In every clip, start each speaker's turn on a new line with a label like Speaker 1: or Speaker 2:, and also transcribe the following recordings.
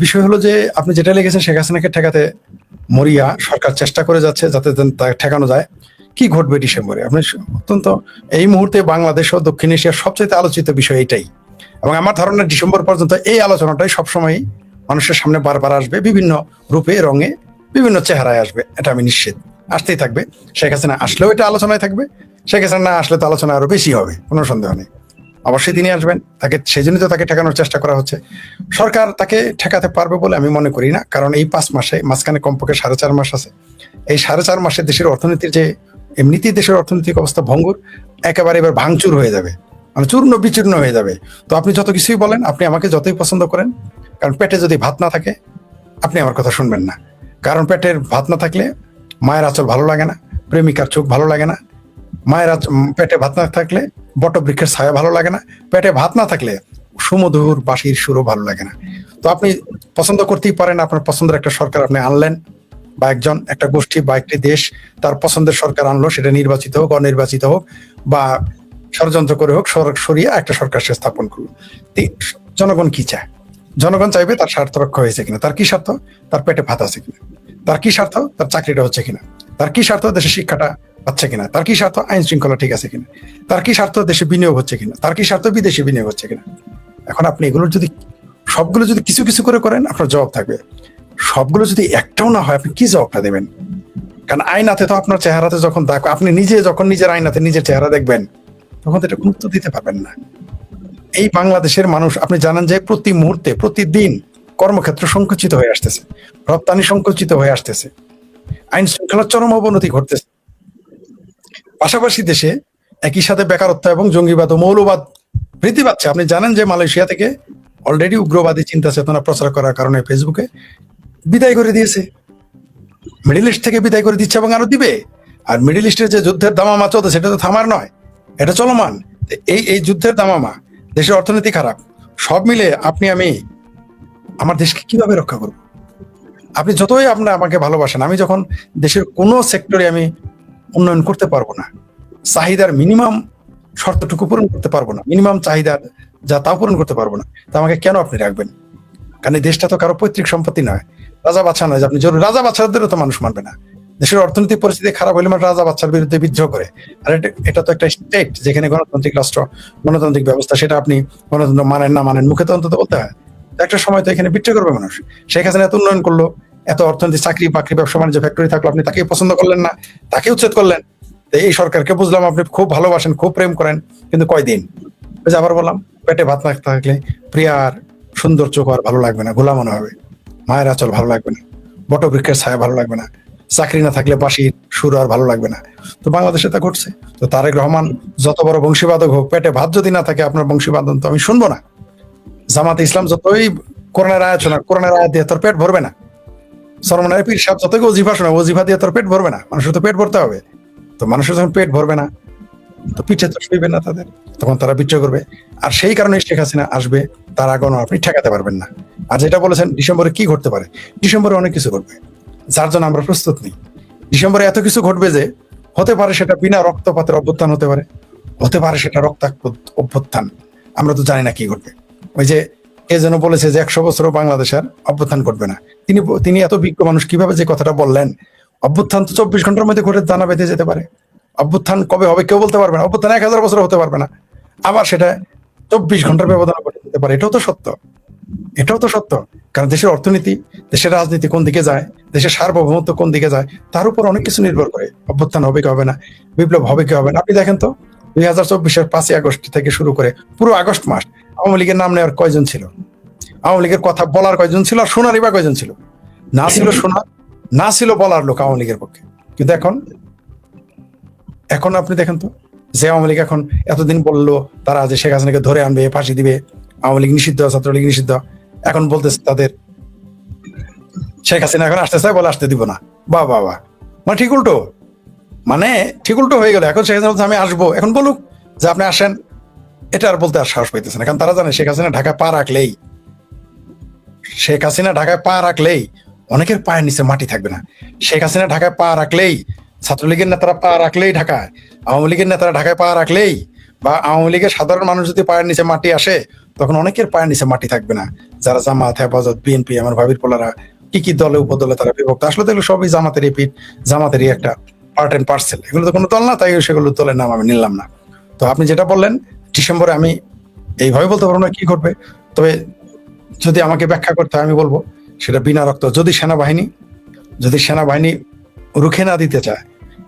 Speaker 1: বিষয় হলো যে আপনি যেটা লিখেছেন শেখ হাসিনাকে ঠেকাতে মরিয়া সরকার চেষ্টা করে যাচ্ছে যাতে তাকে ঠেকানো যায়। কি ঘটবে ডিসেম্বরে? আপনি অত্যন্ত এই মুহূর্তে বাংলাদেশ ও দক্ষিণ এশিয়ার সবচেয়ে আলোচিত বিষয় এটাই, এবং আমার ধারণা ডিসেম্বর পর্যন্ত এই আলোচনাটাই সবসময় মানুষের সামনে বারবার আসবে, বিভিন্ন রূপে রঙে বিভিন্ন চেহারায় আসবে, এটা আমি নিশ্চিত। আসতেই থাকবে। শেখ হাসিনা আসলেও এটা আলোচনায় থাকবে, শেখ হাসিনা না আসলে তো আলোচনা আরো বেশি হবে, কোনো সন্দেহ নেই। অবশ্যই তিনি আসবেন, তাকে সেই জন্যই তো তাকে ঠেকানোর চেষ্টা করা হচ্ছে। সরকার তাকে ঠেকাতে পারবে বলে আমি মনে করি না, কারণ এই 5 মাসে মাঝখানে কমপক্ষে 4.5 মাস আছে। এই 4.5 মাসে দেশের অর্থনীতির যে এমনিতেই দেশের অর্থনৈতিক অবস্থা ভঙ্গুর, একেবারে এবার ভাঙচুর হয়ে যাবে, মানে চূর্ণ বিচূর্ণ হয়ে যাবে। তো আপনি যত কিছুই বলেন, আপনি আমাকে যতই পছন্দ করেন, কারণ পেটে যদি ভাত না থাকে আপনি আমার কথা শুনবেন না। কারণ পেটের ভাত না থাকলে মায়ের আঁচল ভালো লাগে না, প্রেমিকার চোখ ভালো লাগে না, পেটে ভাত না থাকলে বটবৃক্ষের ছায়া ভালো লাগে না, পেটে ভাত না থাকলে সুমধুর বাঁশির সুরও ভালো লাগে না। তো আপনি পছন্দ করতেই পারেন, আপনার পছন্দের একটা সরকার আপনি আনলেন, বা একজন একটা গোষ্ঠী বা একটি দেশ তার পছন্দের সরকার আনলো, সেটা নির্বাচিত হোক অনির্বাচিত হোক বা ষড়যন্ত্র করে হোক, সরিয়ে একটা সরকার সে স্থাপন করলো। জনগণ কি চায়? জনগণ চাইবে তার স্বার্থ রক্ষা হয়েছে কিনা, তার কি স্বার্থ, তার পেটে ভাত আছে কিনা, তার কি স্বার্থ, তার চাকরিটা হচ্ছে কিনা, তার কি স্বার্থ, দেশের শিক্ষাটা পাচ্ছে কিনা, তার কি স্বার্থ, আইন শৃঙ্খলা ঠিক আছে কিনা, তার কি স্বার্থ, দেশে বিনিয়োগ হচ্ছে কিনা, তার কি স্বার্থ, বিদেশি বিনিয়োগ হচ্ছে কিনা। এখন আপনি এগুলোর যদি সবগুলো যদি কিছু কিছু করে করেন, আপনার জবাব থাকবে। সবগুলো যদি একটাও না হয়, আপনি কি জবাবটা দেবেন? কারণ আয়নাতে তো আপনার চেহারাতে যখন দেখো, আপনি নিজে যখন নিজের আয়নাতে নিজের চেহারা দেখবেন, তখন তো এটা গুরুত্ব দিতে পারবেন না। এই বাংলাদেশের মানুষ, আপনি জানেন যে প্রতি মুহূর্তে প্রতিদিন কর্মক্ষেত্র সংকুচিত হয়ে আসতেছে, রপ্তানি সংকুচিত হয়ে আসতেছে, আইন শৃঙ্খলার চরম অবনতি ঘটতেছে। পাশাপাশি দেশে একই সাথে বেকারত্ব এবং জঙ্গিবাদ ও মৌলবাদ বৃদ্ধি পাচ্ছে। আপনি জানেন যে মালয়েশিয়া থেকে অলরেডি উগ্রবাদী চিন্তা চেতনা প্রচার করার কারণে ফেসবুকে বিদায় করে দিয়েছে, মিডল ইস্ট থেকে বিদায় করে দিচ্ছে এবং আরো দিবে। আর মিডল ইস্টের যে যুদ্ধের দামামা চলছে, সেটা তো থামার নয়, এটা চলমান। এই যুদ্ধের দামামা, দেশের অর্থনীতি খারাপ, সব মিলে আপনি আমি আমার দেশকে কিভাবে রক্ষা করব? আপনি যতই আপনার আমাকে ভালোবাসেন, আমি যখন দেশের কোনো সেক্টরে আমি উন্নয়ন করতে পারবো না, চাহিদার মিনিমাম শর্তটুকু পূরণ করতে পারবো না, মিনিমাম চাহিদার যা তাও পূরণ করতে পারবো না, তা আমাকে কেন আপনি রাখবেন? কারণ এই দেশটা তো কারো পৈতৃক সম্পত্তি নয়, রাজা বাচ্চা নয় যে আপনি জরুরি রাজা বাচ্চাদেরও তো মানুষ মানবে না। দেশের অর্থনৈতিক পরিস্থিতি খারাপ হলে মানে রাজা বাচ্চার বিরুদ্ধে বিদ্রোহ করে। আর এটা তো একটা স্টেট, যেখানে গণতান্ত্রিক রাষ্ট্র, গণতান্ত্রিক ব্যবস্থা, সেটা আপনি গণতন্ত্র মানেন না মানেন, মুখে তো অন্তত বলতে হয়। একটা সময় তো এখানে বিদ্রোহ করবে মানুষ। শেখ হাসিনা এত উন্নয়ন করলো, এত অর্থনীতি, চাকরি বাকরি, ব্যবসা বাণিজ্য, ফ্যাক্টরি থাকলো, আপনি তাকে পছন্দ করলেন না, তাকে উচ্ছেদ করলেন। এই সরকারকে বুঝলাম আপনি খুব ভালোবাসেন, খুব প্রেম করেন, কিন্তু কয়দিন? ওই যে আবার বললাম, পেটে ভাত না থাকলে প্রিয়ার সুন্দর চোখ আর ভালো লাগবে না, গোলা মনে হবে, মায়ের আঁচল ভালো লাগবে না, বটবৃক্ষের ছায়া ভালো লাগবে না, চাকরি না থাকলে বাঁশির সুর আর ভালো লাগবে না। তো বাংলাদেশে তা ঘটছে। তো তারেক রহমান যত বড় বংশীবাদক হোক, পেটে ভাত যদি না থাকে আপনার বংশীবাদন তো আমি শুনবো না। জামাতে ইসলাম যতই কোরআনের আয়াত শোনা, কোরআনের আয়াত দিয়ে তোর পেট ভরবে না। সরমনায় পীর সাহেব যতই ওজিফা শোনা, ওজিফা দিয়ে তোর পেট ভরবে না। মানুষের তো পেট ভরতে হবে। তো মানুষের যখন পেট ভরবে না, তো পিঠে তো শুইবে না তাদের, তখন তারা বিদ্রোহ করবে। আর সেই কারণে শেখ হাসিনা আসবে, তার আগে আপনি ঠেকাতে পারবেন না। আর যেটা বলেছেন ডিসেম্বরে কি ঘটতে পারে, ডিসেম্বরে অনেক কিছু ঘটবে, যার জন্য আমরা প্রস্তুত নেই। ডিসেম্বরে এত কিছু ঘটবে যে হতে পারে সেটা বিনা রক্তপাতের অভ্যুত্থান হতে পারে, হতে পারে সেটা রক্তাক্ত অভ্যুত্থান, আমরা তো জানি না কি ঘটবে। ওই যে কে যেন বলেছে যে 100 বছরও বাংলাদেশের অভ্যুত্থান ঘটবে না। তিনি এত বিজ্ঞ মানুষ, কিভাবে যে কথাটা বললেন? অভ্যুত্থান তো 24 ঘন্টার মধ্যে ঘটে দানা বেঁধে যেতে পারে। অভ্যুত্থান কবে হবে কেউ বলতে পারবে না। অভ্যুত্থান 1000 বছর হতে পারবে না, আবার সেটা 24 ঘন্টার ব্যবধানে ঘটে যেতে পারে। এটাও তো সত্য, এটাও তো সত্য। কারণ দেশের অর্থনীতি, দেশের রাজনীতি কোন দিকে যায়, দেশের সার্বভৌমত্ব কোন দিকে যায়, তার উপর অনেক কিছু নির্ভর করে। অভ্যুত্থান হবে কি হবে না, বিপ্লব হবে কি হবে না। আপনি দেখেন তো 2024-এর 5ই আগস্ট থেকে শুরু করে পুরো আগস্ট মাস আওয়ামী লীগের নাম নেওয়ার কয়জন ছিল, আওয়ামী লীগের কথা বলার কয়জন ছিল, আর শোনারই বা কয়জন ছিল? না ছিল শোনা, না ছিল বলার লোক আওয়ামী লীগের পক্ষে। কিন্তু এখন আপনি দেখেন তো, যে আওয়ামী লীগ এখন এতদিন বললো তারা যে শেখ হাসিনাকে ধরে আনবে, ফাঁসি দিবে, আওয়ামী লীগ নিষিদ্ধ, ছাত্রলীগ নিষিদ্ধ, এখন বলতেছে তাদের শেখ হাসিনা এখন আসতে চায়, বলে আসতে দিব না। বা বাবা, মানে ঠিক উল্টো, মানে ঠিক উল্টো হয়ে গেল। এখন শেখ হাসিনা বলছে আমি আসবো, এখন বলুক যে আপনি আসেন, এটা আর বলতে আর সাহস পাইতেছে না। কারণ তারা জানে শেখ হাসিনা ঢাকায় পা রাখলেই, শেখ হাসিনা ঢাকায় পা রাখলেই অনেকের পায়ের নিচে মাটি থাকবে না। শেখ হাসিনা ঢাকায় পা রাখলেই, ছাত্রলীগের নেতারা পা রাখলেই ঢাকায়, আওয়ামী লীগের নেতারা ঢাকায় পা রাখলেই, বা আওয়ামী লীগের সাধারণ মানুষ যদি পায়ের নিচে মাটি আসে, তখন অনেকের পায়ের নিচে মাটি থাকবে না। যারা জামাত, হেফাজত, বিএনপি, আমার ভাবির পোলারা কি কি দলে উপদলে তারা বিভক্ত, আসলে তো এগুলো সবই জামাতেরই পিঠ, জামাতেরই একটা পার্ট এন্ড পার্সেল। এগুলো তো কোনো দল না, তাই সেগুলো দলের নাম আমি নিলাম না। তো আপনি যেটা বললেন ডিসেম্বরে, আমি এইভাবে বলতে পারবো না কি ঘটবে, তবে যদি আমাকে ব্যাখ্যা করতে হয় আমি বলবো সেটা বিনা রক্ত, যদি সেনাবাহিনী রুখে না দিতে চায়,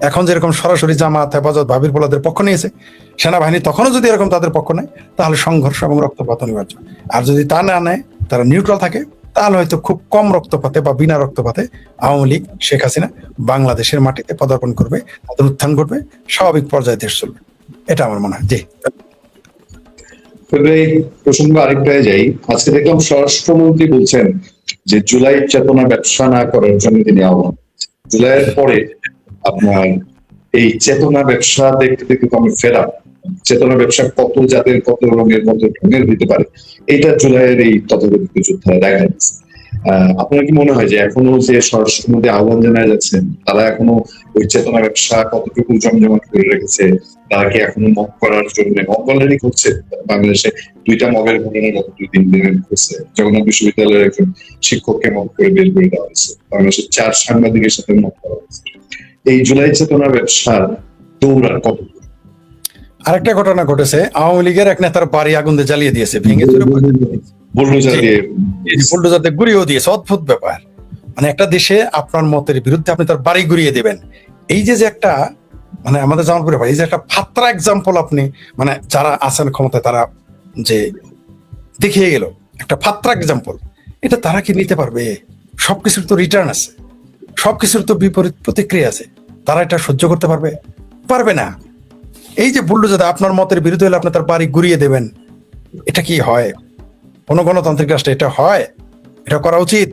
Speaker 1: এখন যেরকম সরাসরি জামাত, হেফাজত, ভাবির পোলাদের পক্ষ নিয়েছে, সেনাবাহিনী তখনও যদি এরকম তাদের পক্ষ নেয়, তাহলে সংঘর্ষ এবং রক্তপাত অনিবার্য। আর যদি তা না নেয়, তারা নিউট্রাল থাকে, তাহলে হয়তো খুব কম রক্তপাতে বা বিনা রক্তপাতে আওয়ামী লীগ, শেখ হাসিনা বাংলাদেশের মাটিতে পদার্পণ করবে, তাদের উত্থান ঘটবে, স্বাভাবিক পর্যায়ে দেশ চলবে। এটা আমার মনে হয়। জি,
Speaker 2: এই প্রসঙ্গ আরেকটায় যাই। আজকে দেখলাম স্বরাষ্ট্রমন্ত্রী বলছেন যে জুলাই চেতনা ব্যবসা না করার জন্য তিনি আহ্বান। জুলাইয়ের পরে আপনার এই চেতনা ব্যবসা দেখতে দেখতে আমি ফেরা, চেতনা ব্যবসা কত জাতের, কত রঙের, কত ঢঙের হতে পারে, এটা জুলাইয়ের এই তথাকথিত যুদ্ধে দেখা যাচ্ছে। আপনার কি মনে হয় যে এখনো যে স্বরাষ্ট্রমন্ত্রী আহ্বান জানায় যাচ্ছেন, তারা এখনো ওই চেতনা ব্যবসা কতটুকু জমজমাট করে রেখেছে? তারা কি এখনো মব করার জন্য, মব অলরেডি করছে বাংলাদেশে, 2টা মবের ঘটনা গত 2 দিন ধরে ঘটছে। জগন্নাথ বিশ্ববিদ্যালয়ের একজন শিক্ষককে মব করে বের করে দেওয়া হয়েছে, বাংলাদেশের 4 সাংবাদিকের সাথে মব করা হয়েছে। এই জুলাই চেতনা ব্যবসার দৌড়ার কত?
Speaker 1: আরেকটা ঘটনা ঘটেছে, আওয়ামী লীগের এক নেতার বাড়ি আগুন দিয়ে জ্বালিয়ে দিয়েছে, ভেঙে চুরে বুলডোজার দিয়ে গুড়িয়েও দিয়েছে। অদ্ভুত ব্যাপার, মানে একটা দেশে আপনার মতের বিরুদ্ধে আপনি তার বাড়ি গুড়িয়ে দেবেন। এই যে একটা, মানে আমাদের জামালপুরে ভাই, এই যে একটা ফাত্রা এক্সাম্পল আপনি, মানে যারা আছেন ক্ষমতায় তারা যে দেখিয়ে গেল একটা ফাত্রা এক্সাম্পল, এটা তারা কি নিতে পারবে? সবকিছুর তো রিটার্ন আছে, সবকিছুর তো বিপরীত প্রতিক্রিয়া আছে, তারা এটা সহ্য করতে পারবে? পারবে না। এই যে বুলডোজার আপনার মতের বিরুদ্ধে হলে আপনি তার বাড়ি গুড়িয়ে দেবেন, এটা কি হয়? কোন গণতান্ত্রিক রাষ্ট্রে এটা হয়? এটা করা উচিত?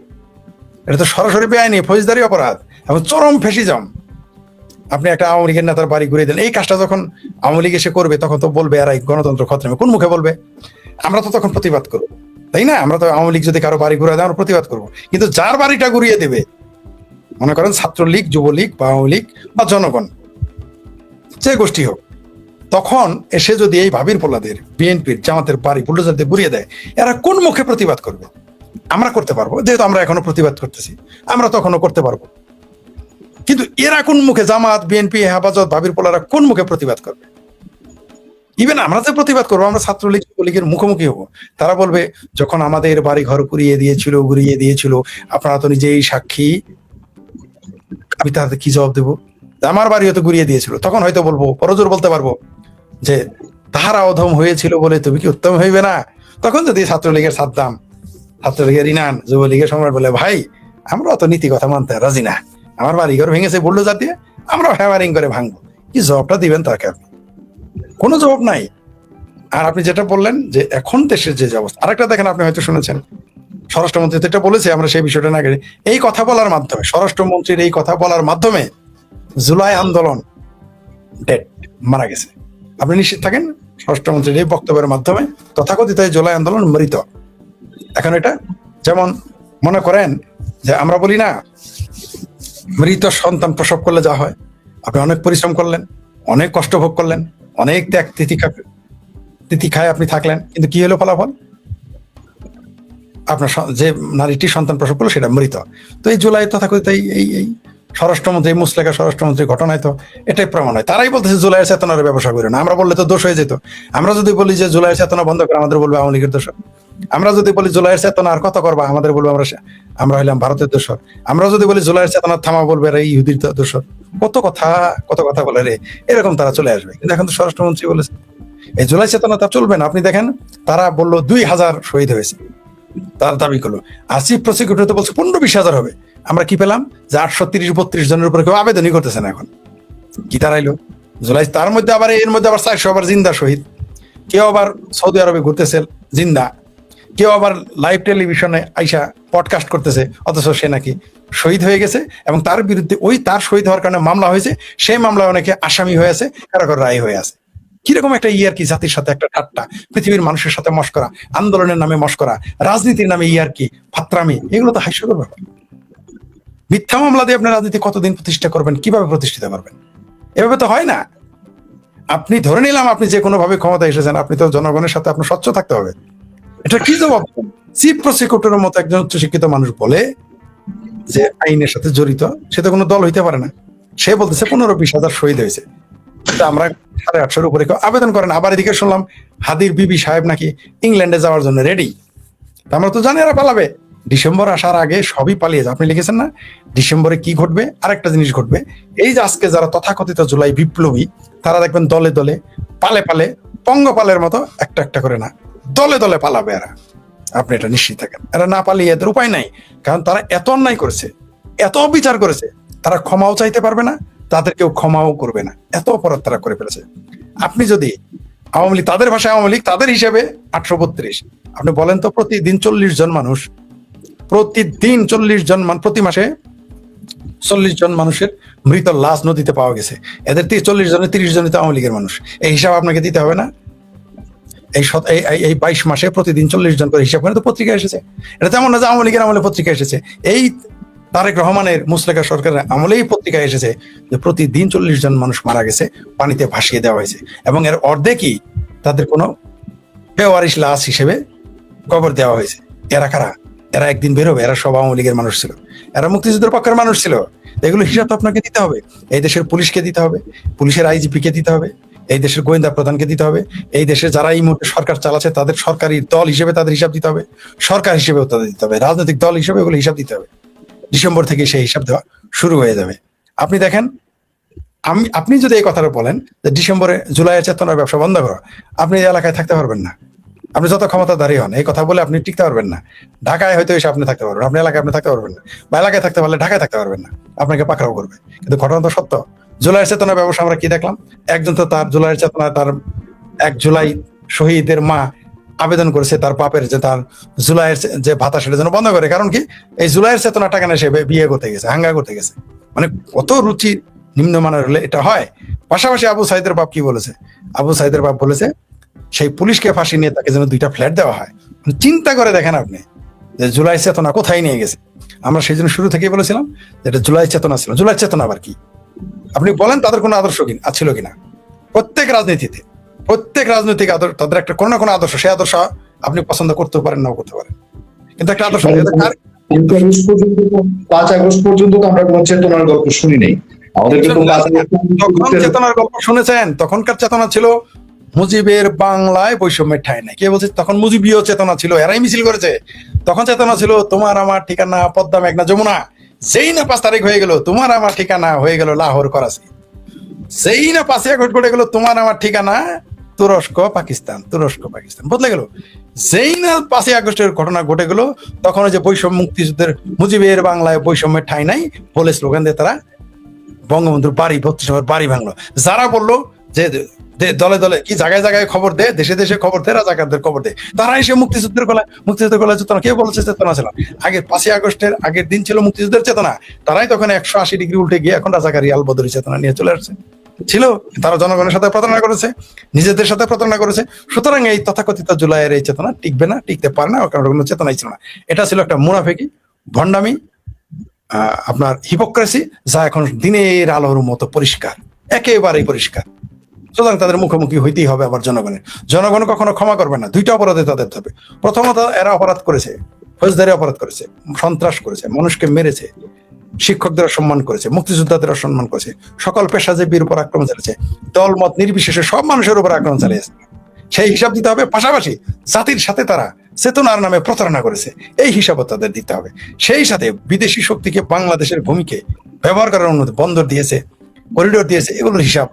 Speaker 1: এটা তো সরাসরি বেআইনি ফৌজদারি অপরাধ এবং চরম ফ্যাসিজম। আপনি একটা আওয়ামী লীগের নেতার বাড়ি ঘুরিয়ে দেন। এই কাজটা যখন আওয়ামী লীগ এসে করবে, তখন তো বলবে এরাই গণতন্ত্র খতম। কোন মুখে বলবে? আমরা তো তখন প্রতিবাদ করবো, তাই না? আমরা তো আওয়ামী লীগ যদি কারো বাড়ি ঘুরে দেয়, আমরা প্রতিবাদ করবো। কিন্তু যার বাড়িটা ঘুরিয়ে দেবে, মনে করেন ছাত্রলীগ, যুবলীগ বা আওয়ামী লীগ বা জনগণ, যে গোষ্ঠী হোক, তখন এসে যদি এই ভাবির পোলাদের, বিএনপির, জামাতের বাড়ি বুলডোজার দিয়ে ঘুরিয়ে দেয়, এরা কোন মুখে প্রতিবাদ করবে? আমরা করতে পারবো, যেহেতু আমরা এখনো প্রতিবাদ করতেছি, আমরা তখনও করতে পারবো। কিন্তু এরা কোন মুখে, জামাত, বিএনপি, হেফাজত, ভাবির পোলারা কোন মুখে প্রতিবাদ করবে? ইভেন আমরা যে প্রতিবাদ করবো, আমরা ছাত্রলীগ, যুবলীগের মুখোমুখি হবো। তারা বলবে যখন আমাদের বাড়ি ঘর ঘুরিয়ে দিয়েছিল, আপনারা তো নিজেই সাক্ষী, আমি তাদের কি জবাব দেবো? আমার বাড়ি হয়তো ঘুরিয়ে দিয়েছিল, তখন হয়তো বলবো, পরজোর বলতে পারবো যে তাহারা অধম হয়েছিল বলে তুমি কি উত্তম হইবে না? তখন যদি ছাত্রলীগের সাদ্দাম, ছাত্রলীগের ইনান, যুবলীগের সম্রাট বলে ভাই আমরা অত নীতি কথা মানতে রাজি না, আমার বাড়ি ঘর ভেঙেছে বুলডোজার দিয়ে, আমরা হ্যামারিং করে ভাঙবো, কি জবাবটা দিবেন তাকে? আপনি কোনো জবাব নাই। আর আপনি যেটা বললেন যে এখন দেশের যে অবস্থা, আরেকটা দেখেন, আপনি হয়তো শুনেছেন স্বরাষ্ট্রমন্ত্রী যেটা বলেছে, আমরা সেই বিষয়টা না গেলে, এই কথা বলার মাধ্যমে, স্বরাষ্ট্রমন্ত্রীর এই কথা বলার মাধ্যমে জুলাই আন্দোলন ডেড, মারা গেছে। আপনি নিশ্চিত থাকেন, স্বরাষ্ট্রমন্ত্রীর এই বক্তব্যের মাধ্যমে তথাকথিত জুলাই আন্দোলন মৃত। এখন এটা যেমন মনে করেন যে আমরা বলি না, মৃত সন্তান প্রসব করলে যা হয়, আপনি অনেক পরিশ্রম করলেন, অনেক কষ্ট ভোগ করলেন, অনেক ত্যাগ তিতিক্ষায় আপনি থাকলেন, কিন্তু কি হলো ফলাফল? আপনার যে নারীটি সন্তান প্রসব করলো সেটা মৃত। তো এই জুলাই তথাকথিত এই স্বরাষ্ট্রমন্ত্রী, মুসলেখা স্বরাষ্ট্রমন্ত্রীর ঘটনায় তো এটাই প্রমাণ হয়। তারাই বলতেছে জুলাইয়ের চেতনার ব্যবসা করে না। আমরা বললে তো দোষ হয়ে যেত। আমরা যদি বলি যে জুলাইয়ের চেতনা বন্ধ করে, আমাদের বলবে আওয়ামী লীগের দোষ। আমরা যদি বলি জুলাইয়ের চেতনা আর কত করবা, আমাদের বলবে আমরা হইলাম ভারতের দোষর। আমরা যদি বলি জুলাইয়ের চেতনা থামা, বলবে এরা ইহুদির দোষর। কত কথা বলে রে, এরকম তারা চলে আসবে। কিন্তু এখন তো স্বরাষ্ট্রমন্ত্রী বলেছে এই জুলাই চেতনা তা চলবে না। আপনি দেখেন, তারা বললো 2000 শহীদ হয়েছে, তার দাবি করলো। আর চিফ প্রসিকিউটর তো বলছে 15-20 হাজার হবে। আমরা কি পেলাম? যে 830-32 জনের উপরে কেউ আবেদনই করতেছে না। এখন কি দাঁড়াইলো? জুলাই, তার মধ্যে আবার এর মধ্যে আবার 400 আবার জিন্দা শহীদ। কেউ আবার সৌদি আরবে ঘুরতেছে জিন্দা, কেউ আবার লাইভ টেলিভিশনে আইসা পডকাস্ট করতেছে, অথচ সে নাকি শহীদ হয়ে গেছে এবং তার বিরুদ্ধে তার শহীদ হওয়ার কারণে মামলা হয়েছে। সেই মামলায় অনেকে আসামি হয়ে আছে, কারাগার রায় হয়ে আছে। কিরকম একটা ইয়ারকি, জাতির সাথে একটা ঠাট্টা, পৃথিবীর মানুষের সাথে মস্করা, আন্দোলনের নামে মস্করা, রাজনীতির নামে ইয়ারকি, ফাত্রামি, এগুলো তো হাস্যকর ব্যাপার। মিথ্যা মামলা দিয়ে আপনি রাজনীতি কতদিন প্রতিষ্ঠা করবেন? কিভাবে প্রতিষ্ঠিত করবেন? এভাবে তো হয় না। আপনি ধরে নিলাম আপনি যে কোনো ভাবে ক্ষমতা এসেছেন, আপনি তো জনগণের সাথে আপনার স্বচ্ছ থাকতে হবে। এটা কি জবাব? চিফ প্রসিকিউটরের মতো একজন উচ্চশিক্ষিত মানুষ বলে যে আইনের সাথে জড়িত, সে তো কোনো দল হইতে পারে না। সে বলতেছে 15-20 হাজার শহীদ হয়েছে, কিন্তু আমরা 850-এর উপরে কেউ আবেদন করেন। আবার এদিকে শুনলাম হাদির বিবি সাহেব নাকি ইংল্যান্ডে যাওয়ার জন্য রেডি। আমরা তো জানি এরা পালাবে, ডিসেম্বর আসার আগে সবই পালিয়ে যায়। আপনি লিখেছেন না ডিসেম্বরে কি ঘটবে? আরেকটা জিনিস ঘটবে, এই যে আজকে যারা তথাকথিত জুলাই বিপ্লবী, তারা দেখবেন দলে দলে পালে পালে পঙ্গপালের মতো একটা একটা করে না, দলে দলে পালাবে এরা। আপনি এটা নিশ্চিত থাকেন, এরা না পালিয়ে এদের উপায় নাই। কারণ তারা এত অন্যায় করেছে, এত অবিচার করেছে, তারা ক্ষমাও চাইতে পারবে না, তাদের কেউ ক্ষমাও করবে না, এত অপরাধ তারা করে ফেলেছে। আপনি যদি আওয়ামী লীগ, তাদের ভাষায় আওয়ামী লীগ, তাদের হিসেবে 832, আপনি বলেন তো প্রতিদিন 40 জন মানুষ, প্রতিদিন 40 জন প্রতি মাসে 40 জন মানুষের মৃত লাশ নদীতে পাওয়া গেছে। এদের 40 জনের 30 জনই তো আওয়ামী লীগের মানুষ। এই হিসাব আপনাকে দিতে হবে না? এই 22 মাসে প্রতিদিন 40 জন করে হিসাব করে তো পত্রিকা এসেছে। এটা তেমন না যে আওয়ামী লীগের আমলে পত্রিকা এসেছে, এই তারেক রহমানের মুসলেকা সরকারের আমলেই পত্রিকা এসেছে যে প্রতিদিন 40 জন মানুষ মারা গেছে, পানিতে ভাসিয়ে দেওয়া হয়েছে, এবং এর অর্ধেকই তাদের কোনো বেওয়ারিশ লাশ হিসেবে কবর দেওয়া হয়েছে। এরা কারা? এরা একদিন বেরোবে, এরা সব আওয়ামী লীগের মানুষ ছিল, এরা মুক্তিযুদ্ধের পক্ষের মানুষ ছিল। এগুলো হিসাব তো আপনাকে দিতে হবে, এই দেশের পুলিশকে দিতে হবে, পুলিশের আইজিপি কে দিতে হবে, এই দেশের গোয়েন্দা প্রধানকে দিতে হবে, এই দেশে যারা এই মুহূর্তে সরকার চালাচ্ছে তাদের সরকারি দল হিসেবে তাদের হিসাব দিতে হবে, সরকার হিসেবেও তাদের দিতে হবে, রাজনৈতিক দল হিসেবে এগুলো হিসাব দিতে হবে। ডিসেম্বর থেকে সেই হিসাব দেওয়া শুরু হয়ে যাবে। আপনি দেখেন, আপনি যদি এই কথাটা বলেন যে ডিসেম্বরে জুলাইয়ের চেতনার ব্যবসা বন্ধ করো, আপনি এই এলাকায় থাকতে পারবেন না। আপনি যত ক্ষমতাধারী হন, এই কথা বলে আপনি টিকতে পারবেন না। ঢাকায় হয়তো এসে আপনি থাকতে পারবেন, আপনি এলাকায় আপনি থাকতে পারবেন না, বা এলাকায় থাকতে পারলে ঢাকায় থাকতে পারবেন না, আপনাকে পাকড়াও করবে। কিন্তু ঘটনা তো সত্য। জুলাইয়ের চেতনা ব্যবসা আমরা কি দেখলাম? একজন তো তার জুলাইয়ের চেতনা, তার 1 জুলাই শহীদের মা আবেদন করেছে তার বাপের যে তার জুলাইয়ের যে ভাতা সেটা যেন বন্ধ করে। কারণ কি? এই জুলাইয়ের চেতনা টাকা না, সে বিয়ে করতে গেছে, হাঙ্গা করতে গেছে। মানে কত রুচি নিম্নমানের হলে এটা হয়। পাশাপাশি আবু সাইদের বাপ কি বলেছে? আবু সাইদের বাপ বলেছে সেই পুলিশকে ফাঁসি নিয়ে তাকে যেন 2টা ফ্ল্যাট দেওয়া হয়। চিন্তা করে দেখেন আপনি যে জুলাই চেতনা কোথায় নিয়ে গেছে। আমরা সেই জন্য শুরু থেকেই বলেছিলাম যে এটা জুলাই চেতনা ছিল। জুলাই চেতনা আবার কি? আপনি বলেন তাদের কোনো আদর্শ ছিল কিনা? প্রত্যেক রাজনীতিতে, প্রত্যেক রাজনৈতিক আদর্শ, তাদের একটা কোনো না কোনো আদর্শ, সেই আদর্শ আপনি পছন্দ করতে পারেন, নাও করতে পারেন, কিন্তু একটা আদর্শ।
Speaker 2: 5 আগস্ট পর্যন্ত তো আমরা কোনো চেতনার গল্প শুনি নাই। আমাদেরকে তো
Speaker 1: তখন চেতনার গল্প শুনেছেন, তখনকার চেতনা ছিল মুজিবের বাংলায় বৈষম্যের ঠাঁই নাই। কে বলছে? তখন মুজিবীয় চেতনা ছিল, এরাই মিছিল করেছে। তখন চেতনা ছিল তোমার আমার ঠিকানা পদ্মা মেঘনা যমুনা। যেই না 5 তারিখ হয়ে গেল, তোমার আমার ঠিকানা হয়ে গেল লাহোর করাচি। যেই না 5ই আগস্ট ঘটে গেল, তোমার আমার ঠিকানা তুরস্ক পাকিস্তান, তুরস্ক পাকিস্তান বদলে গেল। যেই না 5ই আগস্টের ঘটনা ঘটে গেল, তখন যে বৈষম্য মুক্তিযুদ্ধের মুজিবের বাংলায় বৈষম্যের ঠাঁই নাই বলে স্লোগান দিয়ে তারা বঙ্গবন্ধুর বাড়ি 32 নম্বর বাড়ি ভাঙলো। যারা বললো যে দলে দলে কি জায়গায় জায়গায় খবর দে, দেশে দেশে খবর দে, রাজাকারদের খবর দে, তারা এসে মুক্তিযুদ্ধের গলায় চেতনা। কেউ বলেছে চেতনা ছিল? আগে 5ই আগস্টের আগের দিন ছিল মুক্তিযুদ্ধের চেতনা, তারাই তখন 180 ডিগ্রি উল্টে গিয়ে এখন রাজাকারী আলবদরি চেতনা নিয়ে চলে আসছে। ছিল, তারা জনগণের সাথে প্রতারণা করেছে, নিজেদের সাথে প্রতারণা করেছে। সুতরাং এই তথাকথিত জুলাইয়ের এই চেতনা টিকবে না, টিকতে পারে না, কারণ কোনো চেতনাই ছিল না। এটা ছিল একটা মুনাফিকি, ভণ্ডামি, আপনার হিপোক্রেসি, যা এখন দিনের আলোর মতো পরিষ্কার, একেবারেই পরিষ্কার। সুতরাং তাদের মুখোমুখি হইতেই হবে আবার জনগণের। জনগণ কখনো ক্ষমা করবে না। 2টা অপরাধে তাদের ধরবে। প্রথমত, এরা অপরাধ করেছে, ফৌজদারি অপরাধ করেছে, সন্ত্রাস করেছে, মানুষকে মেরেছে, শিক্ষকদের অসম্মান করেছে, মুক্তিযোদ্ধাদের অসম্মান করেছে, সকল পেশাজীবীর উপর আক্রমণ চালিয়েছে, দল মত নির্বিশেষে সব মানুষের উপর আক্রমণ চালিয়েছে। সেই হিসাব দিতে হবে। পাশাপাশি জাতির সাথে তারা চেতনার নামে প্রতারণা করেছে, এই হিসাবও তাদের দিতে হবে। সেই সাথে বিদেশি শক্তিকে বাংলাদেশের ভূমিকে ব্যবহার করার অনুমতি, বন্দর দিয়েছে, করিডোর দিয়েছে, এগুলোর হিসাব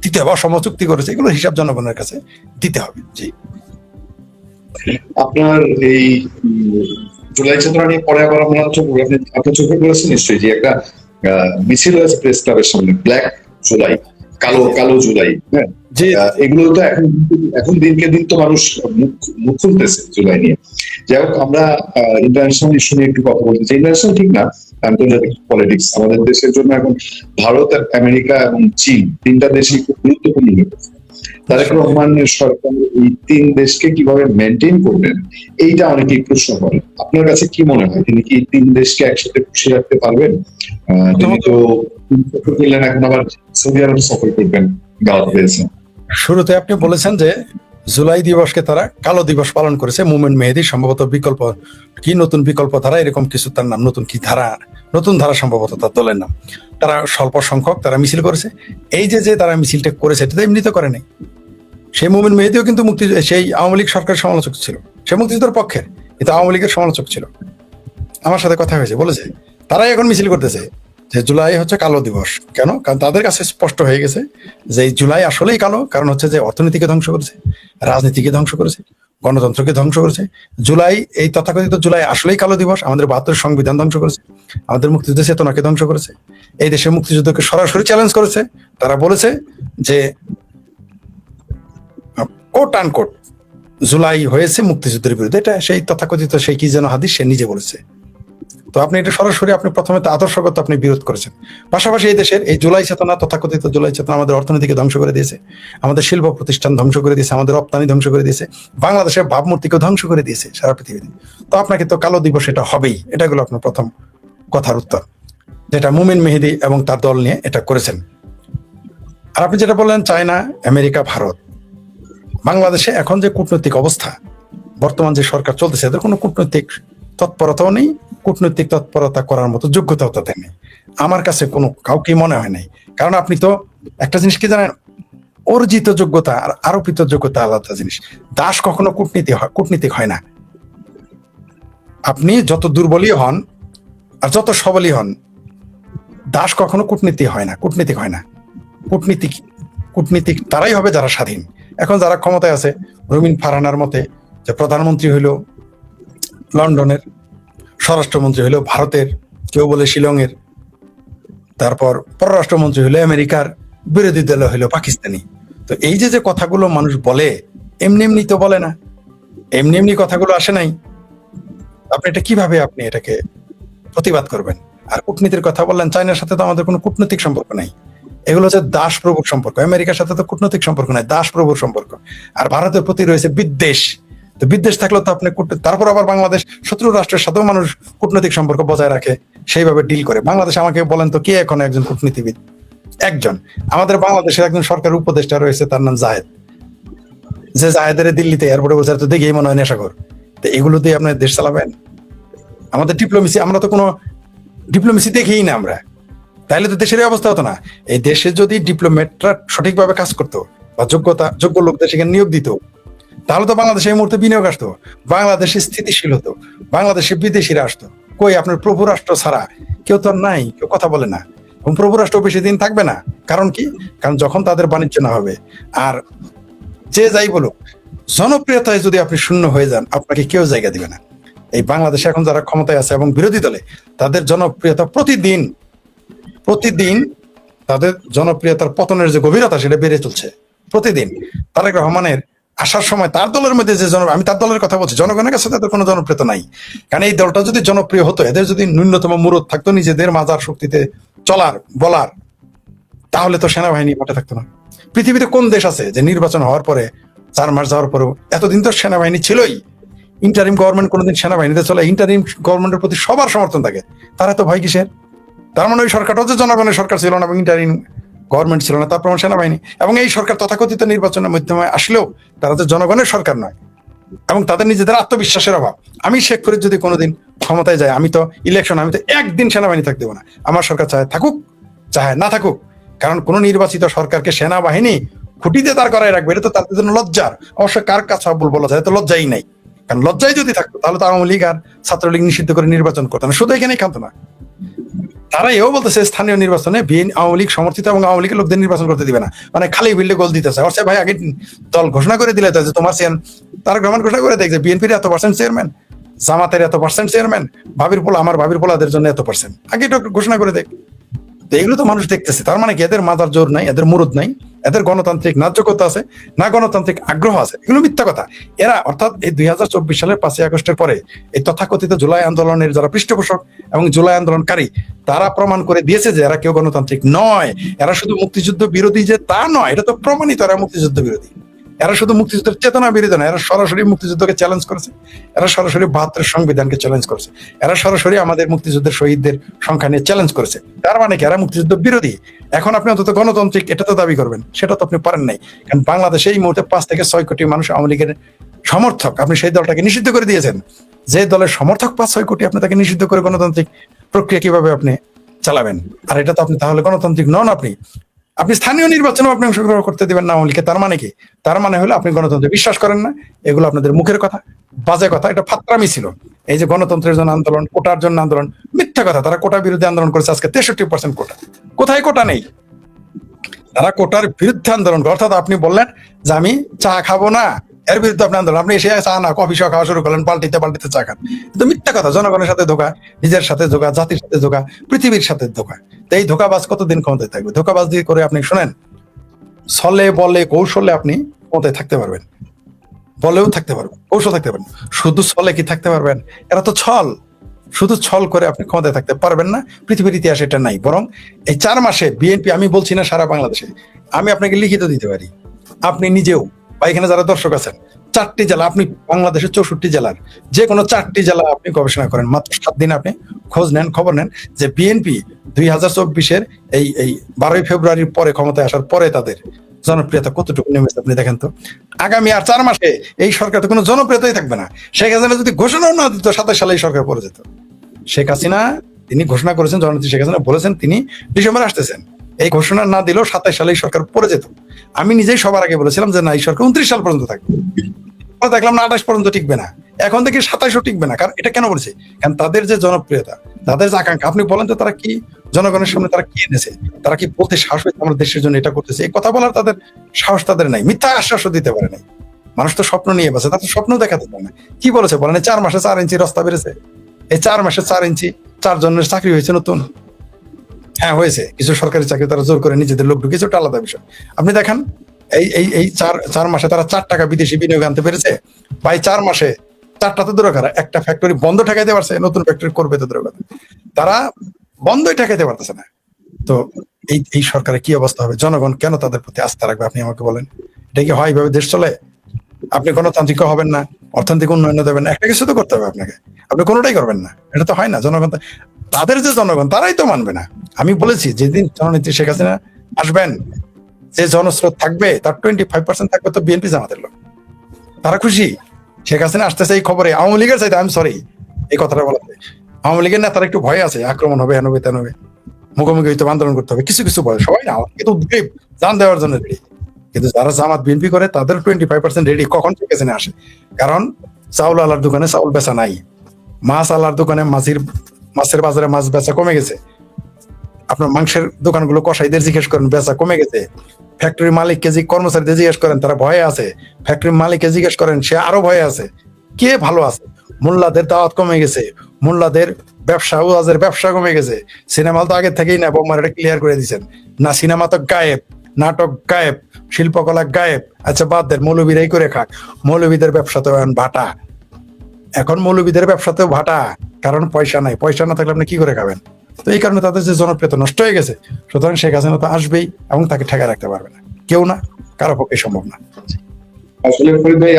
Speaker 1: দিতে হবে। অসম চুক্তি করেছে, এগুলোর হিসাব জনগণের কাছে দিতে হবে। জি,
Speaker 2: আপনার এই জুলাই চেতনা নিয়ে পরে আবার আমরা আপনার চোখে পড়েছে নিশ্চয়ই যে একটা মিছিল হয়েছে প্রেস ক্লাবের সামনে, ব্ল্যাক জুলাই, কালো কালো জুলাই। হ্যাঁ, এগুলো তো এখন দিনকে দিন তো মানুষ মুখ খুলতেছে জুলাই নিয়ে। যাই হোক, আমরা ইন্টারন্যাশনাল ইস্যু নিয়ে একটু কথা বলতে চাই। ইন্টারন্যাশনাল ঠিক না, আন্তর্জাতিক পলিটিক্স আমাদের দেশের জন্য এখন ভারত, আমেরিকা এবং চীন 3টা দেশই খুব গুরুত্বপূর্ণ হয়ে গেছে। তারেক রহমানের সরকার এই 3 দেশকে কিভাবে মেনটেন করবেন, এইটা অনেকেই প্রশ্ন করে। আপনার কাছে কি মনে হয়, তিনি কি 3 দেশকে একসাথে খুশি রাখতে পারবেন? তিনি তো সফর করলেন, এখন আবার সৌদি আরব সফর করবেন, দাওয়াত পেয়েছেন।
Speaker 1: শুরুতে আপনি বলেছেন যে জুলাই দিবসকে তারা কালো দিবস পালন করেছে। মোমেন মেহেদী সম্ভবত বিকল্প কি নতুন বিকল্প ধারা এরকম কিছু তার নাম, নতুন কি ধারা, নতুন ধারা সম্ভবত তার দলের নাম। তারা স্বল্প সংখ্যক তারা মিছিল করেছে। এই যে তারা মিছিলটা করেছে এটা তো এমনি তো করে নাই। সেই মোমেন মেহেদীও কিন্তু সেই আওয়ামী লীগ সরকারের সমালোচক ছিল, সে মুক্তিযুদ্ধের পক্ষের, কিন্তু আওয়ামী লীগের সমালোচক ছিল। আমার সাথে কথা হয়েছে, বলেছে তারাই এখন মিছিল করতেছে যে জুলাই হচ্ছে কালো দিবস। কেন? কারণ তাদের কাছে স্পষ্ট হয়ে গেছে যে এই জুলাই আসলেই কালো, কারণ হচ্ছে যে অর্থনীতিকে ধ্বংস করেছে, রাজনীতিকে ধ্বংস করেছে, গণতন্ত্রকে ধ্বংস করেছে। জুলাই, এই তথাকথিত জুলাই আসলেই কালো দিবস আমাদের 72 সংবিধান ধ্বংস করেছে, আমাদের মুক্তিযুদ্ধের চেতনাকে ধ্বংস করেছে, এই দেশের মুক্তিযুদ্ধকে সরাসরি চ্যালেঞ্জ করেছে। তারা বলেছে যে কোট আনকোট জুলাই হয়েছে মুক্তিযুদ্ধের বিরুদ্ধে, এটা সেই তথাকথিত সেই কি যেন হাদিস সে নিজে বলেছে। তো আপনি এটা সরাসরি আপনি প্রথমে তো আদর্শগত আপনি বিরোধ করেছেন। পাশাপাশি এই দেশের এই জুলাই চেতনা, তথাকথিত জুলাই চেতনা আমাদের অর্থনীতিকে ধ্বংস করে দিয়েছে, আমাদের শিল্প প্রতিষ্ঠান ধ্বংস করে দিয়েছে, আমাদের রপ্তানি ধ্বংস করে দিয়েছে, বাংলাদেশের ভাবমূর্তিকে ধ্বংস করে দিয়েছে সারা পৃথিবীতে। তো আপনাকে তো কালো দিবস এটা হবেই। এটা হলো আপনার প্রথম কথার উত্তর, যেটা মুমিন মেহেদী এবং তার দল নিয়ে এটা করেছেন। আর আপনি যেটা বললেন চায়না, আমেরিকা, ভারত, বাংলাদেশে এখন যে কূটনৈতিক অবস্থা, বর্তমান যে সরকার চলতেছে এদের কোনো কূটনৈতিক তৎপরতাও নেই, কূটনৈতিক তৎপরতা করার মতো যোগ্যতাও তাদের নেই। আমার কাছে কোনো কাউকে মনে হয় নাই। কারণ আপনি তো একটা জিনিস কি জানেন, অর্জিত যোগ্যতা আর আরোপিত যোগ্যতা আলাদা জিনিস। দাস কখনো কূটনীতিক হয় না। আপনি যত দুর্বলই হন আর যত সবলই হন, দাস কখনো কূটনীতি হয় না, কূটনীতিক হয় না। কূটনীতিক তারাই হবে যারা স্বাধীন। এখন যারা ক্ষমতায় আছে, রুমিন ফারহানার মতে যে প্রধানমন্ত্রী হইল লন্ডনের, স্বরাষ্ট্রমন্ত্রী হইল ভারতের, কেউ বলে শিলংয়ের, তারপর পররাষ্ট্রমন্ত্রী হইল আমেরিকার, বিরোধী দল হইল পাকিস্তানি। তো এই যে কথাগুলো মানুষ বলে, এমনি এমনি তো বলে না, এমনি এমনি কথাগুলো আসে নাই। আপনি এটা কিভাবে আপনি এটাকে প্রতিবাদ করবেন? আর কূটনীতির কথা বললেন, চায়নার সাথে তো আমাদের কোনো কূটনৈতিক সম্পর্ক নাই। এগুলো হচ্ছে দাস প্রভুর সম্পর্ক। আমেরিকার সাথে তো কূটনৈতিক সম্পর্ক নাই, দাস প্রভুর সম্পর্ক। আর ভারতের প্রতি রয়েছে বিদ্বেষ। তো বিদ্বেষ থাকলেও তো আপনি তারপর আবার বাংলাদেশ শত্রু রাষ্ট্রের সাথেও মানুষ কূটনৈতিক সম্পর্ক বজায় রাখে, সেইভাবে ডিল করে। বাংলাদেশ আমাকে বলেন তো কে এখন একজন কূটনীতিবিদ? একজন আমাদের বাংলাদেশের একজন সরকার উপদেষ্টা রয়েছে, তার নাম জাহেদ। যে জাহেদের দিল্লিতে এয়ারপোর্টে বলছে তো দেখি মনে হয় নেশাখোর। তো এগুলো দিয়ে আপনার দেশ চালাবেন? আমাদের ডিপ্লোমেসি, আমরা তো কোনো ডিপ্লোমেসি দেখেই না আমরা। তাহলে তো দেশের অবস্থা হতো না। এই দেশে যদি ডিপ্লোমেটরা সঠিকভাবে কাজ করতো বা যোগ্য লোকদের সেখানে নিয়োগ দিত, তাহলে তো বাংলাদেশে এই মুহূর্তে বিনিয়োগ আসতো, বাংলাদেশে স্থিতিশীল হতো, বাংলাদেশে বিদেশিরা আসতো। কই আপনার প্রভু রাষ্ট্র ছাড়া কেউ তো নাই, কেউ কথা বলে না। এবং প্রভু রাষ্ট্র বেশি দিন থাকবে না। কারণ কি? কারণ যখন তাদের বাণিজ্য না হবে, আর যে যাই বলুক, জনপ্রিয়তায় যদি আপনি শূন্য হয়ে যান, আপনাকে কেউ জায়গা দিবে না। এই বাংলাদেশে এখন যারা ক্ষমতায় আছে এবং বিরোধী দলে, তাদের জনপ্রিয়তা প্রতিদিন তাদের জনপ্রিয়তার পতনের যে গভীরতা সেটা বেড়ে চলছে প্রতিদিন। তারেক রহমানের আসার সময় তার দলের মধ্যে যে আমি তার দলের কথা বলছি, জনগণের কাছে তাদের কোনো জনপ্রিয়তা নাই। কারণ এই দলটা যদি জনপ্রিয় হতো, এদের যদি ন্যূনতম মুরত থাকতো নিজেদের মাজার শক্তিতে চলার বলার, তাহলে তো সেনাবাহিনী মাঠে থাকতো না। পৃথিবীতে কোন দেশ আছে যে নির্বাচন হওয়ার পরে 4 মাস যাওয়ার পরেও, এতদিন তো সেনাবাহিনী ছিলই, ইন্টারিম গভর্নমেন্ট কোনোদিন সেনাবাহিনীতে চলে, ইন্টারিম গভর্নমেন্টের প্রতি সবার সমর্থন থাকে, তারা তো ভয় কিসের? তার মানে ওই সরকারটা হচ্ছে জনগণের সরকার ছিল না এবং ইন্টারিম গভর্নমেন্ট ছিল না, তার প্রমাণ সেনাবাহিনী। এবং এই সরকার তথাকথিত নির্বাচনের মাধ্যমে আসলেও তারা তো জনগণের সরকার নয়, এবং তাদের নিজেদের আত্মবিশ্বাসের অভাব। আমি শেখ ফরিদ যদি কোনোদিন ক্ষমতায় যায়, আমি তো একদিন সেনাবাহিনী থাকতে দেবো না। আমার সরকার চায় থাকুক, চায় না থাকুক। কারণ কোন নির্বাচিত সরকারকে সেনাবাহিনী খুঁটিতে দাঁড় করায় রাখবে, এটা তো তাদের জন্য লজ্জার। অবশ্য কার কাছে বলা যায়, তো লজ্জাই নাই। কারণ লজ্জাই যদি থাকতো তাহলে তো আওয়ামী লীগ আর ছাত্রলীগ নিষিদ্ধ করে নির্বাচন করতো না, শুধু এখানেই খাতো না। তারা এও বলতেছে স্থানীয় নির্বাচনে আওয়ামী লীগ সমর্থিত এবং আওয়ামী লীগের লোকদের নির্বাচন করতে দিবে না, মানে খালি বিল্ডে গোল দিতেছে। অর্থাৎ ভাই আগে দল ঘোষণা করে দিলে যে তোমার তারা গ্রহণ ঘোষণা করে দেখছে বিএনপির এত % চেয়ারম্যান, জামাতের এত % চেয়ারম্যান, আমার ভাবির পোলাদের জন্য এত %, আগে এটা ঘোষণা করে দেখ। তো এগুলো তো মানুষ দেখতেছে। তার মানে কি এদের মাথার জোর নাই, এদের মুরুদ নাই, এদের গণতান্ত্রিক না যোগ্যতা আছে না গণতান্ত্রিক আগ্রহ আছে। এগুলো মিথ্যা কথা। এরা অর্থাৎ এই 2024 সালের 5ই আগস্টের পরে এই তথাকথিত জুলাই আন্দোলনের যারা পৃষ্ঠপোষক এবং জুলাই আন্দোলনকারী, তারা প্রমাণ করে দিয়েছে যে এরা কেউ গণতান্ত্রিক নয়। এরা শুধু মুক্তিযুদ্ধ বিরোধী যে তা নয়, এটা তো প্রমাণিত, এরা মুক্তিযুদ্ধ বিরোধী। এরা শুধু মুক্তিযুদ্ধের চেতনা বিরোধী না, এরা সরাসরি মুক্তিযুদ্ধকে চ্যালেঞ্জ করেছে, এরা সরাসরি ৭২ সংবিধানকে চ্যালেঞ্জ করেছে, এরা সরাসরি আমাদের মুক্তিযুদ্ধের শহীদদের সংখ্যা নিয়ে চ্যালেঞ্জ করেছে। তার মানে কি এরা মুক্তিযুদ্ধ বিরোধী? এখন আপনি অন্তত গণতান্ত্রিক এটা তো দাবি করবেন, সেটা তো আপনি পারেন নাই। কারণ বাংলাদেশে এই মুহূর্তে ৫ থেকে ৬ কোটি মানুষ আওয়ামী লীগের সমর্থক, আপনি সেই দলটাকে নিষিদ্ধ করে দিয়েছেন। যে দলের সমর্থক ৫-৬ কোটি, আপনি তাকে নিষিদ্ধ করে গণতান্ত্রিক প্রক্রিয়া কিভাবে আপনি চালাবেন? আর এটা তো আপনি তাহলে গণতান্ত্রিক নন। আপনি স্থানীয় নির্বাচনে আপনি অংশগ্রহণ করতে দিবেন না আওয়ামী লীগকে। তার মানে কি? তার মানে হলো আপনি গণতন্ত্রে বিশ্বাস করেন না। এগুলো আপনাদের মুখের কথা, বাজে কথা, এটা ফাত্রামি ছিল। এই যে গণতন্ত্রের জন্য আন্দোলন, কোটার জন্য আন্দোলন, মিথ্যা কথা। তারা কোটা বিরুদ্ধে আন্দোলন করেছে, আজকে 63% কোটা। কোথায় কোটা নেই? তারা কোটার বিরুদ্ধে আন্দোলন করে। অর্থাৎ আপনি বললেন যে আমি চা খাবো না, এর বিরুদ্ধে আপনি আন্দোলন। আপনি এসে চা না কফি সহ খাওয়া শুরু করলেন, পাল্টিতে পাল্টিতে চা খান। কিন্তু মিথ্যা কথা। জনগণের সাথে ধোকা, নিজের সাথে ধোকা, জাতির সাথে ধোকা, পৃথিবীর সাথে ধোকা। তো এই ধোকাবাজ কতদিন ক্ষমতায় থাকবে? ধোকাবাজ দিয়ে করে আপনি শোনেন, ছলে বলে কৌশলে আপনি ক্ষমতায় থাকতে পারবেন, বলেও থাকতে পারবেন, কৌশল থাকতে পারবেন। শুধু ছলে কি থাকতে পারবেন? এরা তো ছল। শুধু ছল করে আপনি ক্ষমতায় থাকতে পারবেন না। পৃথিবীর ইতিহাসে এটা নাই। বরং এই 4 মাসে বিএনপি, আমি বলছি না সারা বাংলাদেশে, আমি আপনাকে লিখিত দিতে পারি, আপনি নিজেও বা এখানে যারা দর্শক আছেন, 4টি জেলা, আপনি বাংলাদেশের 64 জেলার যে কোনো 4টি জেলা আপনি গবেষণা করেন, মাত্র 7 দিন আপনি খোঁজ নেন, খবর নেন যে বিএনপি 2024-এর এই 12ই ফেব্রুয়ারির পরে ক্ষমতায় আসার পরে তাদের জনপ্রিয়তা কতটুকু নেমেছে আপনি দেখেন তো। আগামী আর 4 মাসে এই সরকার তো কোনো জনপ্রিয়তাই থাকবে না। শেখ হাসিনা যদি ঘোষণাও না দিত, 27 সালে এই সরকার পড়ে যেত। শেখ হাসিনা তিনি ঘোষণা করেছেন, জননেত্রী শেখ হাসিনা বলেছেন তিনি ডিসেম্বরে আসতেছেন। এই ঘোষণা না দিলেও 27 সালে এই সরকার পড়ে যেত। আমি নিজেই সবার আগে বলেছিলাম যে না, এই সরকার 29 সাল পর্যন্ত থাকবে। দেখলাম না 28 পর্যন্ত টিকবে না, এখন থেকে 27ও টিকবে না। কারণ এটা কেন বলছে? কারণ তাদের যে জনপ্রিয়তা, তাদের যে আকাঙ্ক্ষা, আপনি বলেন তো তারা কি জনগণের সামনে তারা কি এনেছে? তারা কি বলতে সাহস হয়েছে আমার দেশের জন্য এটা করতেছে? এই কথা বলার তাদের সাহস তাদের নাই। মিথ্যা আশ্বাসও দিতে পারে নাই। মানুষ তো স্বপ্ন নিয়ে বাঁচে, তাদের স্বপ্ন দেখাতে পারে না। কি বলেছে বলেন? 4 মাসে 4 ইঞ্চি রাস্তা বেড়েছে। এই 4 মাসে 4 ইঞ্চি 4 জনের চাকরি হয়েছে নতুন। হ্যাঁ হয়েছে, কিছু সরকারি চাকরি তারা জোর করে নিজেদের লোক ঢুকিয়েছে, ওটা আলাদা বিষয়। আপনি দেখেন এই 4 মাসে তারা 4 টাকা বিদেশি বিনিয়োগ আনতে পেরেছে। ভাই 4 মাসে 4টাতে দূরে কারা, একটা ফ্যাক্টরি বন্ধ ঠেকাইতে পারছে, নতুন ফ্যাক্টরি করবে তো দূরে কথা, তারা বন্ধই ঠেকাইতে পারতেছে না। তো এই সরকারের কি অবস্থা হবে? জনগণ কেন তাদের প্রতি আস্থা রাখবে? আপনি আমাকে বলেন, এটা কি হয় এইভাবে দেশ চলে? আপনি গণতান্ত্রিক হবেন না, অর্থনৈতিক উন্নয়ন দেবেন না, একটা কিছু তো করতে হবে আপনাকে, আপনি কোনোটাই করবেন না। এটা তো হয় না। জনগণ তাদের যে জনগণ তারাই তো মানবে না। আমি বলেছি যেদিন জননেত্রী শেখ হাসিনা আসবেন, যে জনস্রোত থাকবে তার 25% থাকবে তো বিএনপি জামাতের লোক। তারা খুশি শেখ হাসিনা আসতেছে এই খবরে। আওয়ামী লীগের চাইতে, আমি সরি এই কথাটা বলাতে, আওয়ামী লীগের নেতারা একটু ভয় আছে, আক্রমণ হবে, হেন হবে, তেন হবে, মুখোমুখি হইতে আন্দোলন করতে হবে, কিছু কিছু ভয়। সবাই না, কিন্তু উদ্গ্রীব, জান দেওয়ার জন্য রেডি। কিন্তু যারা জামাত বিএনপি করে তাদের 25% রেডি কখন শেখ হাসিনা আসে। কারণ চাউল আলার দোকানে চাউল বেচা নাই, মাছ আলার দোকানে মাছের বাজারে মাছ বেচা কমে গেছে। আপনার মাংসের দোকানগুলো কসাইদের জিজ্ঞেস করেন, বেচা কমে গেছে। ফ্যাক্টরি মালিককে কর্মচারীদের জিজ্ঞেস করেন, তারা ভয়ে আছে। ফ্যাক্টরি মালিককে জিজ্ঞেস করেন, সে আরো ভয়ে আছে। কে ভালো আছে? মোল্লাদের দাওয়াত কমে গেছে, মোল্লাদের ব্যবসা, ওয়াজের ব্যবসা কমে গেছে। সিনেমা তো আগে থেকেই না, বোমার এটা ক্লিয়ার করে দিচ্ছেন না। সিনেমা তো গায়েব, নাটক গায়েব, শিল্পকলা গায়েব। আচ্ছা বাদ দেন, মৌলবীরাই করে খাক। মৌলবীদের ব্যবসা তো এখন ভাটা, এখন মৌলবীদের ব্যবসাতেও ভাটা। কারণ পয়সা নাই, পয়সা না থাকলে আপনি কি করে খাবেন? তো এই কারণে তাদের যে জনপ্রিয়তা নষ্ট হয়ে গেছে। সুতরাং শেখ হাসিনা তো আসবেই এবং তাকে ঠেকায় রাখতে পারবে না কেউ, না কারো পক্ষে সম্ভব না।
Speaker 2: আসলে ফরিদ ভাই,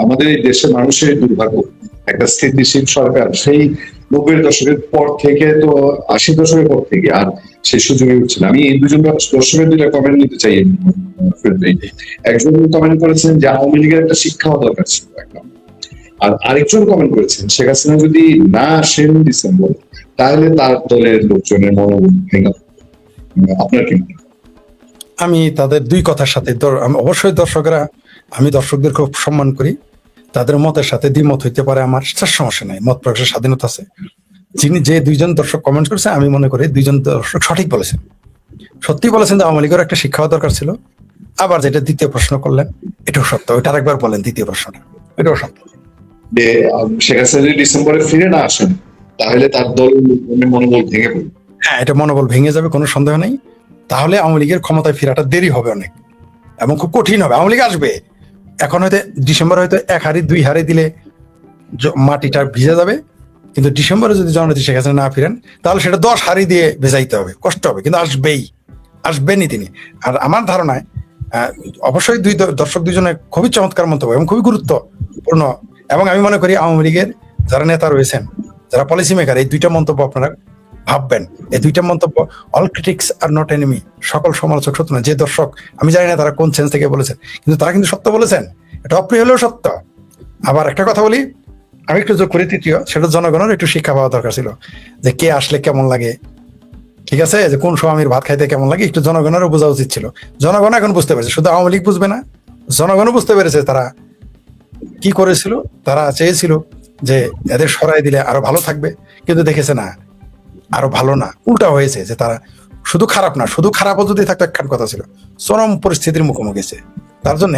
Speaker 2: আমাদের এই দেশের মানুষের দুর্ভাগ্য, একটা স্থিতিশীল সরকার সেই 90-এর দশকের পর থেকে, তো 80 দশকের পর থেকে আর সেই সুযোগই হচ্ছে না। আমি এই দুজন দর্শকের 2টা কমেন্ট নিতে চাই ফরিদ ভাই। একজন কমেন্ট করেছেন যে আওয়ামী লীগের একটা শিক্ষা হওয়া দরকার ছিল, আর আরেকজন কমেন্ট করেছেন শেখ হাসিনা যদি না আসেন ডিসেম্বর, তাহলে তার দলের লোকজনের মনোবল ভেঙে পড়বে। আপনার কি মনে হয়?
Speaker 1: আমি তাদের দুই কথার সাথে অবশ্যই দর্শকরা, আমি দর্শকদের খুব সম্মান করি, তাদের মতের সাথে দ্বিমত হইতে পারে, আমার সমস্যা নাই, মত প্রকাশের স্বাধীনতা আছে। যে 2জন দর্শক কমেন্ট করেছে, আমি মনে করি 2জন দর্শক সঠিক বলেছেন, সত্যি বলেছেন যে আওয়ামী লীগের একটা শিক্ষা হওয়া দরকার ছিল। আবার যেটা দ্বিতীয় প্রশ্ন করলেন, এটাও সত্য। ওইটা আরেকবার বলেন, দ্বিতীয় প্রশ্নটা, এটাও সত্য।
Speaker 2: যে শেখ হাসিনা যদি ডিসেম্বরে ফিরে না আসেন, তাহলে তার দল মনোবল ভেঙে পড়বে।
Speaker 1: হ্যাঁ, এটা মনোবল ভেঙে যাবে, কোনো সন্দেহ নেই। তাহলে আওয়ামী লীগের ক্ষমতায় ফেরাটা দেরি হবে অনেক এবং খুব কঠিন হবে। আওয়ামী লীগ আসবে, এখন হয়তো ডিসেম্বর হয়তো 1 হাড়ি 2 হাড়ি দিলে মাটিটা ভিজে যাবে, কিন্তু ডিসেম্বরে যদি জননেত্রী শেখ হাসিনা না ফিরেন, তাহলে সেটা 10 হাড়ি দিয়ে ভেজাইতে হবে, কষ্ট হবে, কিন্তু আসবেনই তিনি। আর আমার ধারণায় আহ, অবশ্যই দর্শক দুজনের খুবই চমৎকার মন্তব্য এবং খুবই গুরুত্বপূর্ণ। এবং আমি মনে করি আওয়ামী লীগের যারা নেতা রয়েছেন, যারা পলিসি মেকার, এই দুইটা মন্তব্য আপনারা ভাববেন। এই দুইটা মন্তব্য, অল ক্রিটিক্স আর নট এনিমি, সকল সমালোচক সত্য না। যে দর্শক, আমি জানি না তারা কোন সেন্স থেকে বলেছেন, কিন্তু তারা কিন্তু সত্য বলেছেন। এটা অপ্রিয় হলেও সত্য। আবার একটা কথা বলি, আমি একটু যোগ করি তৃতীয়, সেটা জনগণের একটু শিক্ষা পাওয়া দরকার ছিল, যে কে আসলে কেমন লাগে, ঠিক আছে, যে কোন স্বামীর ভাত খাইতে কেমন লাগে, একটু জনগণেরও বোঝা উচিত ছিল। জনগণ এখন বুঝতে পেরেছে, শুধু আওয়ামী লীগ বুঝবে না, জনগণও বুঝতে পেরেছে তারা কি করেছিল। তারা চেয়েছিল যে এদের সরাই দিলে আরো ভালো থাকবে, কিন্তু দেখেছে না, আরো ভালো না, উল্টা হয়েছে। যে তারা শুধু খারাপ না, শুধু খারাপও যদি থাকতো একখান কথা ছিল, চরম পরিস্থিতির মুখোমুখি হয়েছে। তার জন্য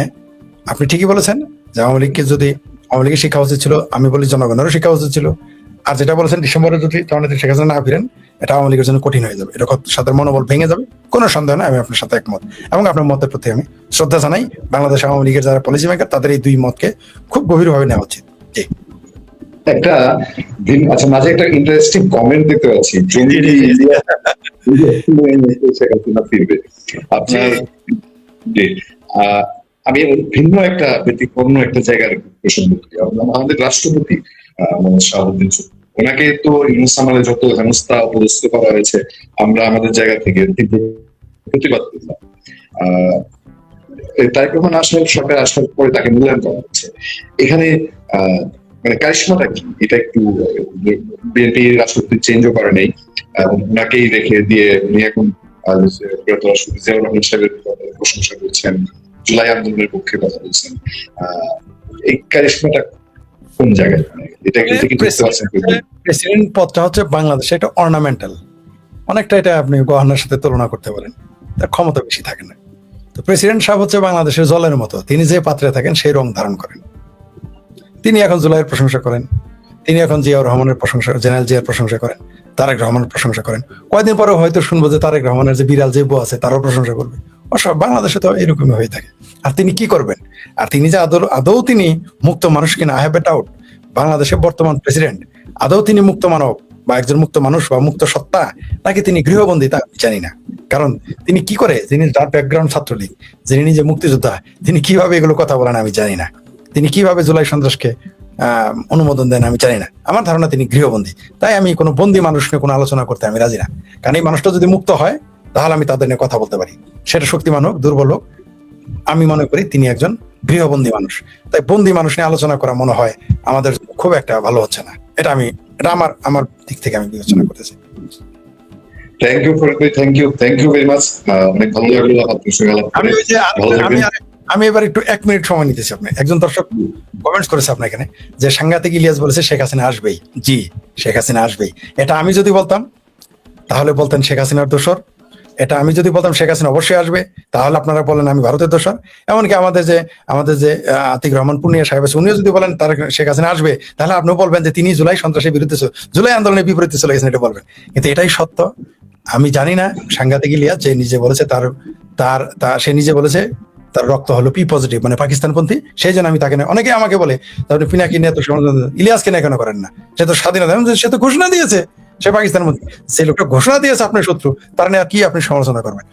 Speaker 1: আপনি ঠিকই বলেছেন যে আওয়ামী লীগকে যদি, আওয়ামী লীগের শিক্ষা উচিত ছিল, আমি বলি জনগণেরও শিক্ষা উচিত ছিল। আর যেটা বলেছেন ডিসেম্বরে যদি জননেত্রী শেখ হাসিনা না ফিরেন, এটা আওয়ামী লীগের জন্য কঠিন হয়ে যাবে, এটা সাথে মনোবল ভেঙে যাবে, কোনো সন্দেহ নাই। আমি আপনার সাথে একমত এবং আপনার মতের প্রতি আমি শ্রদ্ধা জানাই। বাংলাদেশ আওয়ামী লীগের যারা পলিসি মেকার, তাদের এই দুই মতকে খুব গভীরভাবে নেওয়া উচিত। জি,
Speaker 2: একটা আচ্ছা, মাঝে একটা ইন্টারেস্টিং কমেন্ট দেখতে পাচ্ছি, জঙ্গি শেখ হাসিনা ফিরবে আপনার। জি, আমি ভিন্ন একটা ব্যতিক্রম একটা জায়গার প্রসঙ্গ করি। আমাদের রাষ্ট্রপতি মোহাম্মদ শাহাবুদ্দিন চৌধুরী, ওনাকে তো ইউনূস আমলে যত হেনস্থা অপদস্থ করা হয়েছে, আমরা আমাদের জায়গা থেকে তীব্র প্রতিবাদ করলাম। তারেক রহমান সরকার আসার পরে তাকে মূল্যায়ন করা হচ্ছে। এখানে মানে কারিশমাটা কি, এটা একটু বিএনপি রাষ্ট্রপতি চেঞ্জও করে নেই, এবং ওনাকেই রেখে দিয়ে উনি এখন রাষ্ট্রপতি জিয়াউর রহমান সাহেবের প্রশংসা করছেন, জুলাই আন্দোলনের পক্ষে কথা বলছেন। এই কারিশমাটা কোন জায়গায়, এটা কি বুঝতে পারছেন?
Speaker 1: প্রেসিডেন্ট পদটা হচ্ছে বাংলাদেশে একটা অর্নামেন্টাল, অনেকটা এটা আপনি গহনার সাথে তুলনা করতে পারেন, তার ক্ষমতা বেশি থাকে না। তো প্রেসিডেন্ট সাহেব হচ্ছে বাংলাদেশের জলের মতো, তিনি যে পাত্রে থাকেন সেই রং ধারণ করেন। তিনি এখন জুলাইয়ের প্রশংসা করেন, তিনি এখন জিয়াউর রহমানের প্রশংসা, জেনারেল জিয়ার প্রশংসা করেন, তারেক রহমানের প্রশংসা করেন। কয়েকদিন পরে হয়তো শুনবো যে তারেক রহমানের যে বিড়াল যে বউ আছে তারও প্রশংসা করবে। অবশ্য বাংলাদেশে তো এরকমই হয়ে থাকে। আর তিনি কি করবেন, আর তিনি যে আদৌ তিনি মুক্ত মানুষ কিনা, আই হ্যাভ এ ডাউট। বাংলাদেশের বর্তমান প্রেসিডেন্ট আদৌ তিনি মুক্ত মানব বা একজন মুক্ত মানুষ বা মুক্ত সত্তা, নাকি তিনি গৃহবন্দী, তা আমি জানি না। কারণ তিনি কি করে, যিনি যার ব্যাকগ্রাউন্ড ছাত্রলীগ, যিনি নিজে মুক্তিযোদ্ধা, তিনি কিভাবে এগুলো কথা বলেন আমি জানি না। তিনি কিভাবে জুলাই সন্ত্রাসকে অনুমোদন দেন আমি জানি না। আমার ধারণা তিনি গৃহবন্দী। তাই আমি কোনো বন্দী মানুষ নিয়ে কোনো আলোচনা করতে আমি রাজি না। কারণ এই মানুষটা যদি মুক্ত হয় তাহলে আমি তাদের নিয়ে কথা বলতে পারি, সেটা শক্তিমান হোক দুর্বল হোক। আমি মনে করি তিনি একজন গৃহবন্দী মানুষ। তাই বন্দী মানুষ নিয়ে আলোচনা করা মনে হয় আমাদের খুব একটা ভালো হচ্ছে না। এটা আমার দিক থেকে আমি বিবেচনা করতেছি।
Speaker 2: Thank you thank you very much. অনেক ভালো লাগলো আপনার সঙ্গে আলাপ করে।
Speaker 1: আমি এবার একটু 1 মিনিট সময় নিতেছি। আপনি একজন দর্শক কমেন্টস করেছে আপনার এখানে যে সাংঘাতিক ইলিয়াস বলেছে শেখ হাসিনা আসবেই। জি, শেখ হাসিনা আসবেই। এটা আমি যদি বলতাম তাহলে বলতেন শেখ হাসিনার দোসর। এটা আমি যদি বলতাম শেখ হাসিনা অবশ্যই আসবে, তাহলে আপনারা বলেন আমি ভারতের দোসর। এমনকি আমাদের যে আতিক রহমান পূর্ণিয়া সাহেব আছে, উনিও যদি বলেন তার শেখ হাসিনা আসবে, তাহলে আপনিও বলবেন যে তিনি জুলাই সন্ত্রাসের বিরুদ্ধে, জুলাই আন্দোলনের বিপরীতে চলে গেছেন, এটা বলবেন। কিন্তু এটাই সত্য। আমি জানি না সাংঘাতিক ইলিয়াস যে নিজে বলেছে সে নিজে বলেছে তার রক্ত হলো পি পজিটিভ, মানে পাকিস্তানপন্থী, সেই জন্য আমি তাকে না। অনেকে আমাকে বলে তারপরে পিনাকি নিয়ে তো ইলিয়াসকে না কেন করেন না, সে তো স্বাধীনতা, সে তো ঘোষণা দিয়েছে সে পাকিস্তানপন্থী। যে লোকটা ঘোষণা দিয়েছে আপনার শত্রু, তার নিয়ে কি আপনি সমালোচনা করবেন?